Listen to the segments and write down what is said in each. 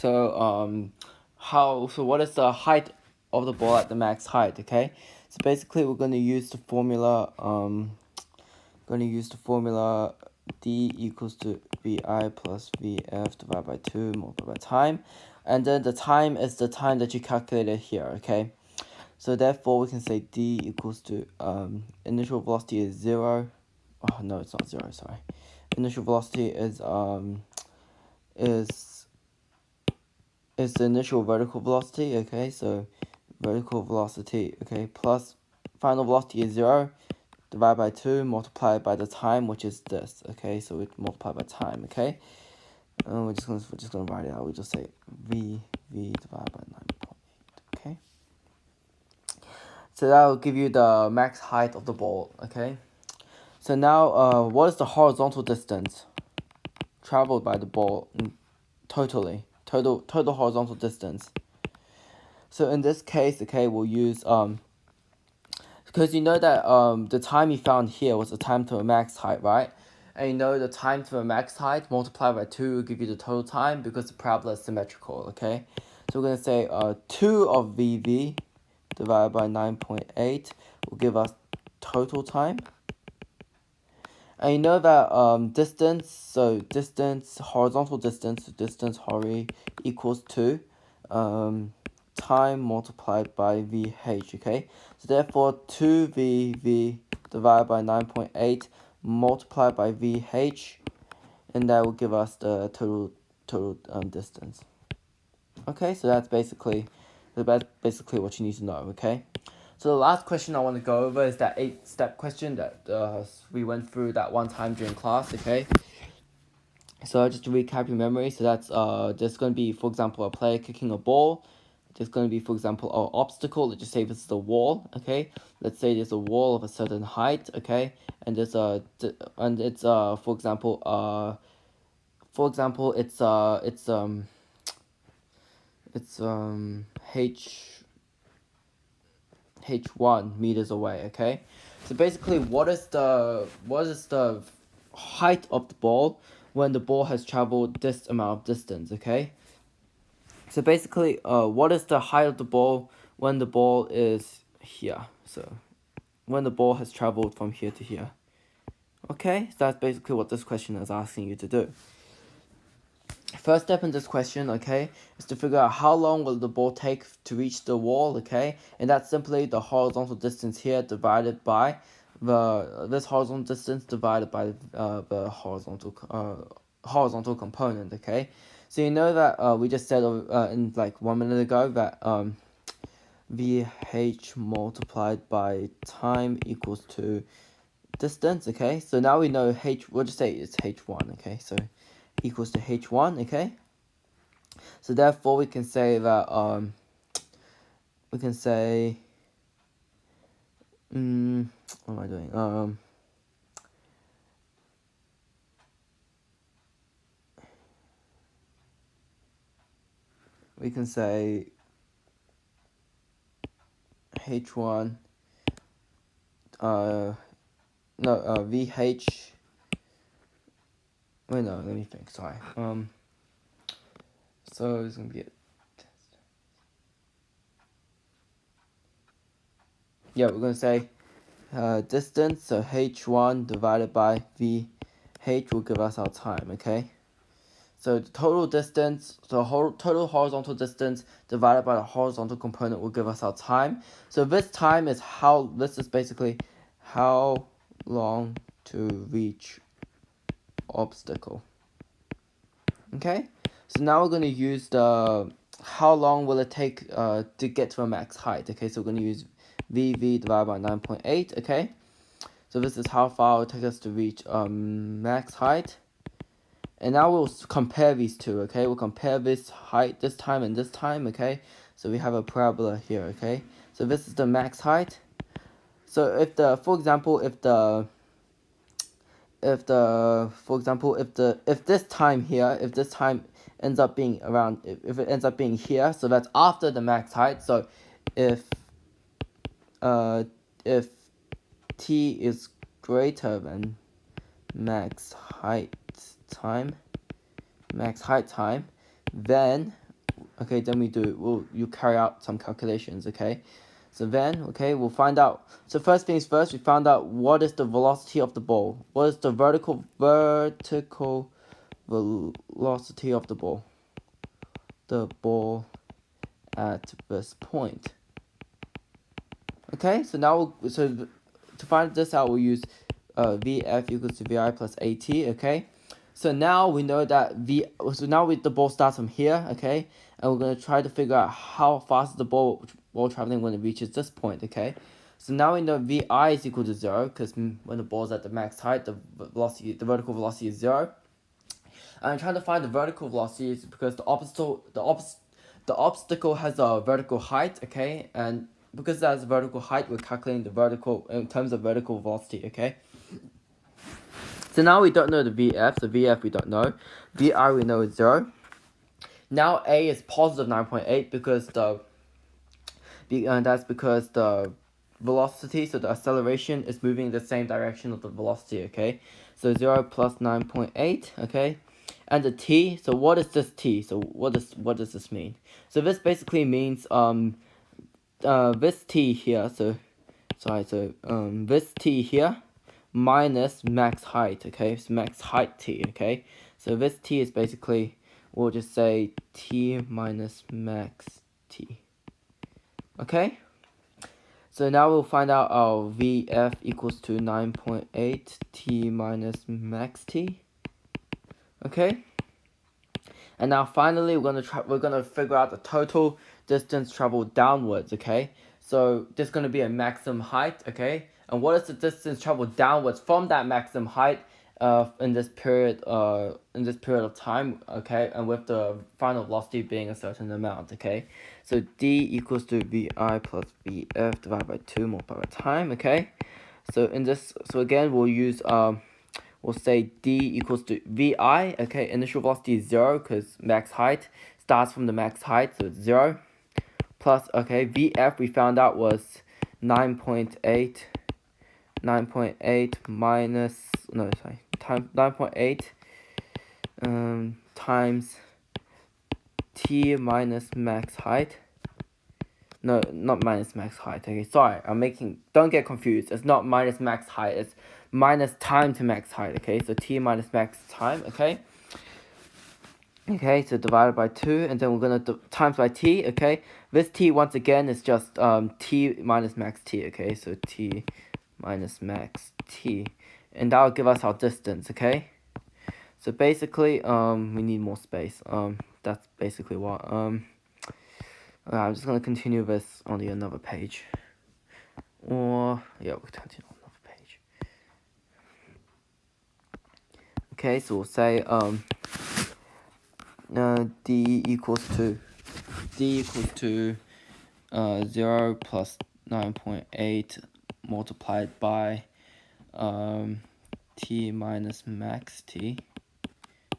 So what is the height of the ball at the max height? Okay, so basically we're going to use the formula d equals to vi plus vf divided by 2 multiplied by time, and then the time is the time that you calculated here. Okay, so therefore we can say d equals to initial velocity is 0. Oh no, it's not 0, sorry. Initial velocity is the initial vertical velocity. Okay, so vertical velocity, okay, plus final velocity is 0 divided by 2 multiplied by the time, which is this. Okay, so we multiply by time. Okay, we're just gonna write it out. We just say v divided by 9.8. Okay, so that will give you the max height of the ball. Okay, so now what is the horizontal distance traveled by the ball total horizontal distance? So in this case, okay, we'll use because you know that the time you found here was the time to a max height, right? And you know the time to a max height multiplied by 2 will give you the total time because the parabola is symmetrical. Okay, so we're gonna say 2 of VV divided by 9.8 will give us total time. And you know that distance, so distance, horizontal distance hori equals to time multiplied by VH. Okay, so therefore 2VV divided by 9.8 multiplied by VH, and that will give us the total distance. Okay, so that's basically what you need to know. Okay, so the last question I want to go over is that 8-step question that we went through that one time during class. Okay, so just to recap your memory, so that's there's going to be, for example, a player kicking a ball. There's going to be, for example, an obstacle. Let's just say this is a wall. Okay, let's say there's a wall of a certain height. Okay, and there's it's for example it's h1 meters away. Okay, so basically what is the height of the ball when the ball has traveled this amount of distance? Okay, so basically what is the height of the ball when the ball is here? So when the ball has traveled from here to here. Okay, so that's basically what this question is asking you to do. First step in this question, okay, is to figure out how long will the ball take to reach the wall. Okay, and that's simply the horizontal distance here divided by this horizontal distance divided by the horizontal component. Okay, so you know that we just said in like 1 minute ago that VH multiplied by time equals to distance. Okay, so now we know we'll just say it's h1. Okay, so equals to h1. Okay, so therefore we can say that what am I doing? We can say h1 vh. Wait, no, let me think. Sorry. So it's gonna be we're gonna say distance. So h1 divided by vh will give us our time. Okay. So the total distance, total horizontal distance divided by the horizontal component will give us our time. So this time is this is basically how long to reach obstacle. Okay, so now we're going to use the how long will it take to get to a max height. Okay, so we're going to use VV divided by 9.8. Okay, so this is how far it will take us to reach max height. And now we'll compare these two. Okay, we'll compare this height this time and this time. Okay, so we have a parabola here. Okay, so this is the max height. So if this time ends up being around, if it ends up being here, so that's after the max height. So if t is greater than max height time, then okay, then you carry out some calculations, okay? So then, okay, we'll find out. So first things first, we found out what is the velocity of the ball. What is the vertical velocity of the ball? The ball at this point. Okay, so now to find this out, we'll use Vf equals to Vi plus At. Okay, so now we know that the ball starts from here. Okay, and we're gonna try to figure out how fast the ball traveling when it reaches this point. Okay, so now we know Vi is equal to 0 because when the ball's at the max height, the vertical velocity is 0. And I'm trying to find the vertical velocity because the obstacle has a vertical height. Okay, and because that has vertical height, we're calculating the vertical in terms of vertical velocity. Okay. So now we don't know the VF. So VF we don't know. VI we know is 0. Now A is positive 9.8 because that's because the velocity, so the acceleration is moving in the same direction of the velocity. Okay. So 0 plus 9.8. Okay. And the T. So what is this T? So what does this mean? So this basically means this T here. This T here minus max height. Okay, so max height T. Okay, so this T is basically, we'll just say T minus max T. Okay, so now we'll find out our VF equals to 9.8 T minus max T. Okay, and now finally we're gonna figure out the total distance traveled downwards. Okay, so there's gonna be a maximum height. Okay, and what is the distance traveled downwards from that maximum height in this period of time? Okay, and with the final velocity being a certain amount. Okay, so D equals to Vi plus Vf divided by 2 multiplied by time. Okay, so again we'll say D equals to Vi. Okay, initial velocity is 0 because max height starts from the max height, so it's 0. Plus, okay, Vf we found out was 9.8 minus, no, sorry, time 9.8 times T minus max height. No, not minus max height. Okay, sorry, don't get confused. It's not minus max height. It's minus time to max height. Okay, so T minus max time. Okay. Okay, so divided by 2, and then we're gonna times by T. Okay, this T once again is just T minus max T. Okay, so T minus max T, and that will give us our distance. Okay, so basically we need more space. That's basically what I'm just gonna continue this on another page, or yeah, we'll continue on another page. Okay, so we'll say D equals to 0 plus 9.8 multiplied by T minus max T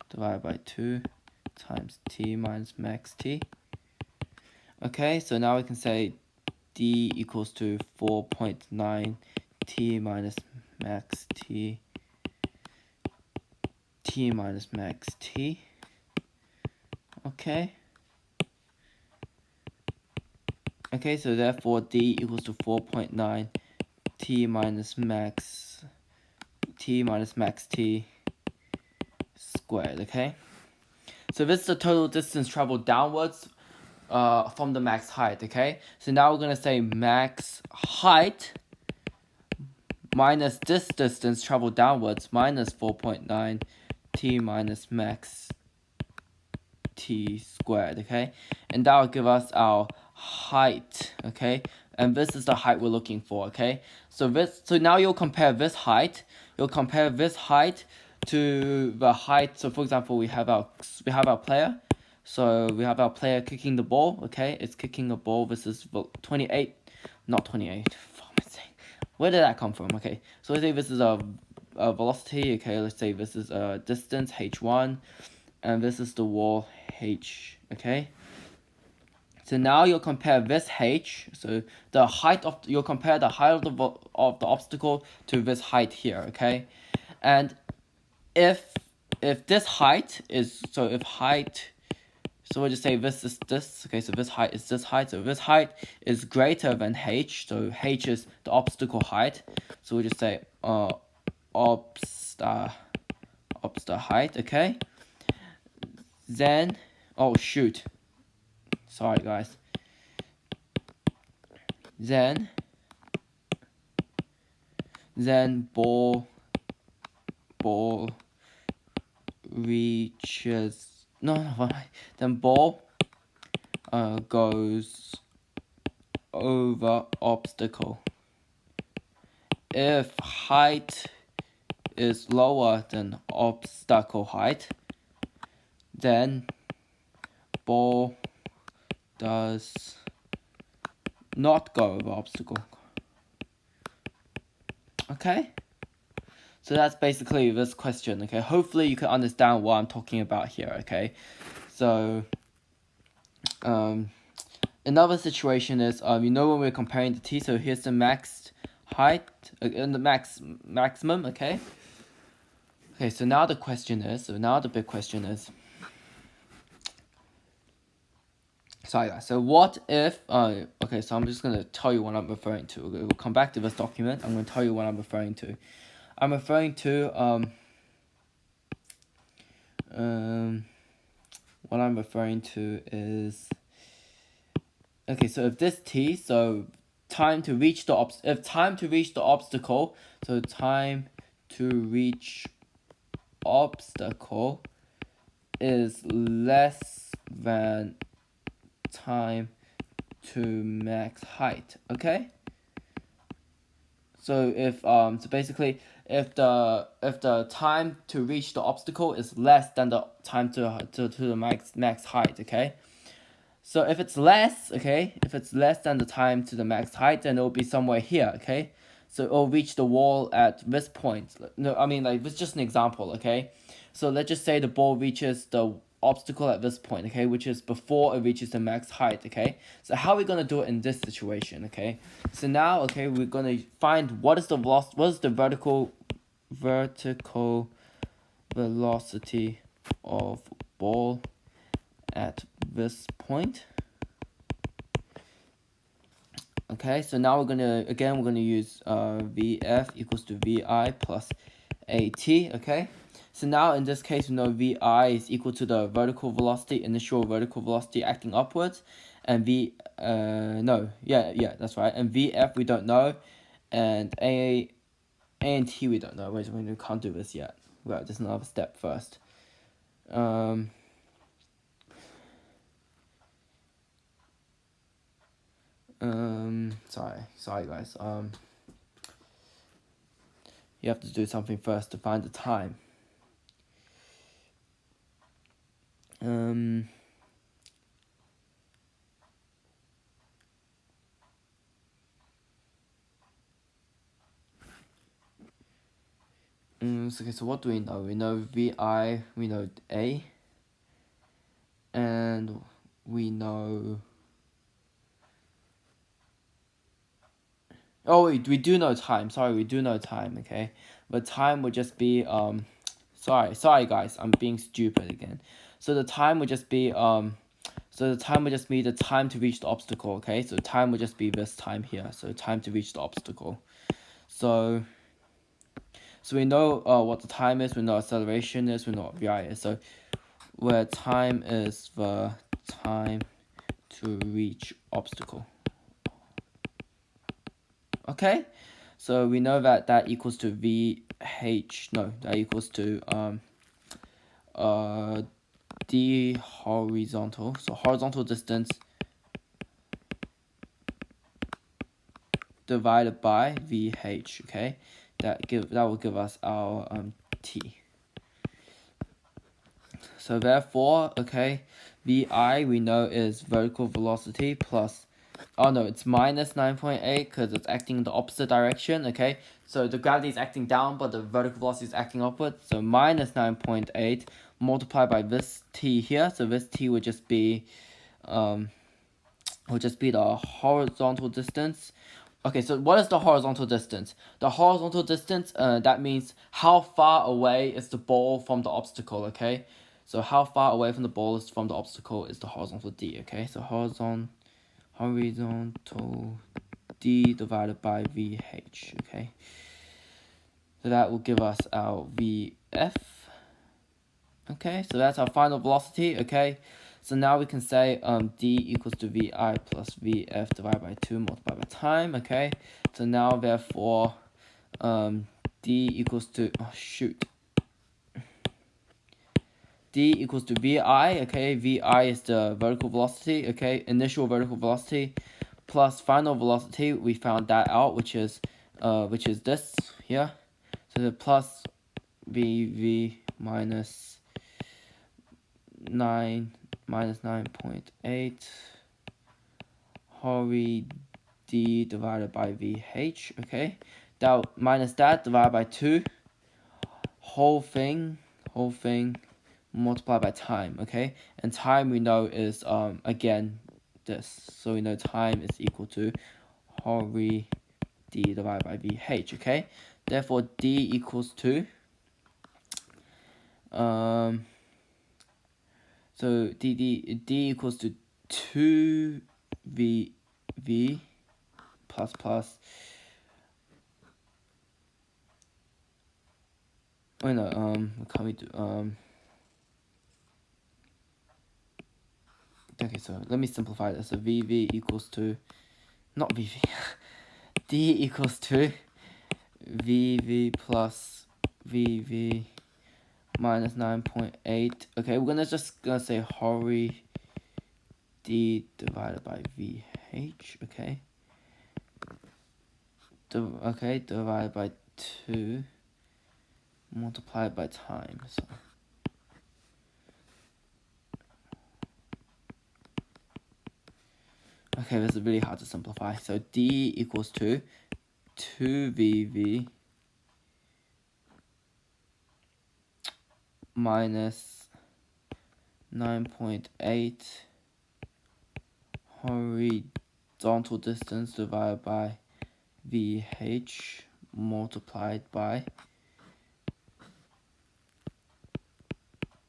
divided by 2 times T minus max T. Okay, so now we can say D equals to 4.9 T minus max T minus max T. Okay. Okay, so therefore D equals to 4.9 T minus max T squared. Okay. So this is the total distance traveled downwards from the max height. Okay. So now we're gonna say max height minus this distance traveled downwards minus 4.9 T minus max T squared. Okay, and that will give us our height. Okay, and this is the height we're looking for. Okay, so now you'll compare this height. You'll compare this height to the height. So for example, we have our player. So we have our player kicking the ball. Okay, it's kicking the ball. This is 28, not 28. What am I saying? Where did that come from? Okay, so let's say this is a velocity. Okay, let's say this is a distance h1, and this is the wall h. Okay, so now you'll compare this h. So you'll compare the height of the obstacle to this height here. Okay, and if this height is, so if height, So we'll just say this is this. Okay, so this height is this height. So this height is greater than h. So h is the obstacle height. So we'll just say obsta height. Okay. Then, oh shoot. Sorry guys. Then ball reaches then ball goes over obstacle. If height is lower than obstacle height, then ball does not go over obstacle. Okay, so that's basically this question. Okay, hopefully you can understand what I'm talking about here. Okay, so another situation is when we're comparing the t. So here's the max height and the maximum. Okay, so now the question is, the big question is, sorry guys, so what if okay, so I'm just going to tell you what I'm referring to. We'll come back to this document. I'm going to tell you what I'm referring to. I'm referring to what I'm referring to is, okay, so if this t, so time to reach the obstacle, so time to reach obstacle is less than time to max height. Okay, so if so basically if the time to reach the obstacle is less than the time to the max height. Okay, so if it's less, okay, if it's less than the time to the max height, then it'll be somewhere here. Okay, so it'll reach the wall at this point. No, I mean, like, this is just an example. Okay, so let's just say the ball reaches the obstacle at this point, okay, which is before it reaches the max height. Okay, so how are we gonna do it in this situation? Okay, so now, okay, we're gonna find what is the vertical velocity of ball at this point. Okay, so now we're gonna use VF equals to VI plus AT. Okay, so now in this case we know VI is equal to the initial vertical velocity acting upwards, and that's right, and VF we don't know, and A and T we don't know. Wait, we can't do this yet. Right, there's another step first. Sorry guys. You have to do something first to find the time. Okay, so what do we know? We know VI, we know A, and we know... Oh, we do know time. Sorry, we do know time, okay? But time would just be, sorry guys, I'm being stupid again. So the time would just be, the time to reach the obstacle, okay? So time would just be this time here. So time to reach the obstacle. So we know what the time is, we know acceleration is, we know what VI is. So where time is the time to reach obstacle. Okay, so we know that equals to that equals to d horizontal. So horizontal distance divided by VH. Okay, that will give us our t. So therefore, okay, VI we know is vertical velocity plus, oh no, it's minus 9.8 because it's acting in the opposite direction. Okay, so the gravity is acting down, but the vertical velocity is acting upward. So minus 9.8 multiplied by this t here. So this t would just be the horizontal distance. Okay, so what is the horizontal distance? The horizontal distance, that means how far away is the ball from the obstacle. Okay, So how far away from the ball is from the obstacle is the horizontal d, okay? So horizontal d divided by vh, okay? So that will give us our vf, okay? So that's our final velocity, okay? So now we can say d equals to vi plus vf divided by 2 multiplied by time, okay? So now therefore d equals to, d equals to vi, okay? Vi is the vertical velocity, okay? Initial vertical velocity plus final velocity. We found that out, which is this here. So the plus vv minus 9.8 hori d divided by vh, okay? That minus that divided by 2, whole thing multiplied by time, okay? And time we know is again this, so we know time is equal to hori d divided by vh, okay? Therefore d equals to so d equals to 2 v plus oh no, what can we do? Okay, so let me simplify this. So vv equals to, not vv, d equals to vv plus vv minus 9.8. Okay, we're just gonna say hori d divided by vh, okay? Okay, divided by 2 multiplied by time. So okay, this is really hard to simplify. So d equals to 2vv minus 9.8 horizontal distance divided by vh multiplied by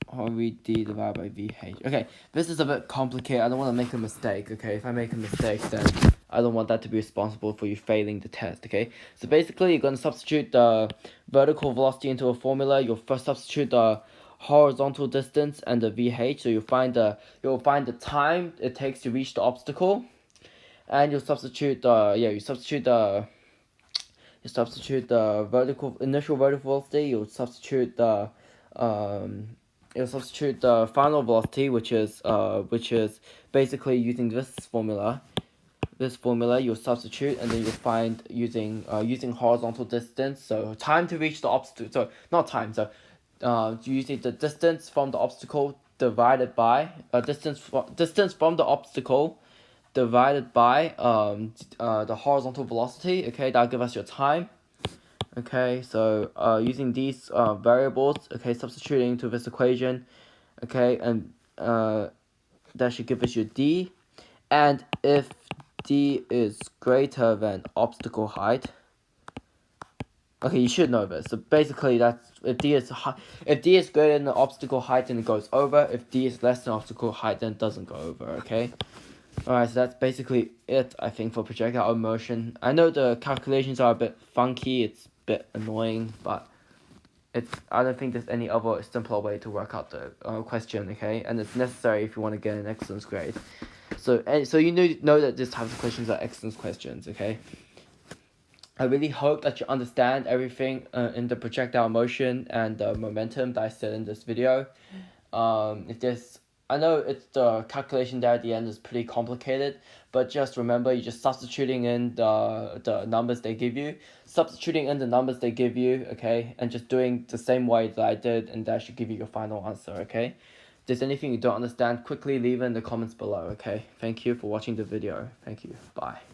hori d divided by vh. Okay, this is a bit complicated. I don't want to make a mistake, okay? If I make a mistake, then I don't want that to be responsible for you failing the test, okay? So basically, you're going to substitute the vertical velocity into a formula. You'll first substitute the horizontal distance and the vh. So you'll find the time it takes to reach the obstacle, and you'll substitute the initial vertical velocity. You'll substitute the final velocity, which is basically using this formula. You'll substitute, and then you'll find using horizontal distance. So time to reach the obstacle. So not time. So using the distance from the obstacle divided by distance from the obstacle divided by the horizontal velocity. Okay, that'll give us your time. Okay, so using these variables, okay, substituting to this equation, okay, and that should give us your d. And if d is greater than obstacle height, okay, you should know this. So basically, that's if d is greater than the obstacle height, then it goes over. If d is less than obstacle height, then it doesn't go over. Okay. Alright, so that's basically it, I think, for projectile motion. I know the calculations are a bit funky, it's a bit annoying, but I don't think there's any other simpler way to work out the question, okay? And it's necessary if you want to get an excellence grade. So you know that this type of questions are excellence questions, okay? I really hope that you understand everything in the projectile motion and the momentum that I said in this video. I know it's the calculation there at the end is pretty complicated, but just remember you're just substituting in the numbers they give you, okay, and just doing the same way that I did, and that should give you your final answer, okay? If there's anything you don't understand, quickly leave it in the comments below, okay? Thank you for watching the video. Thank you. Bye.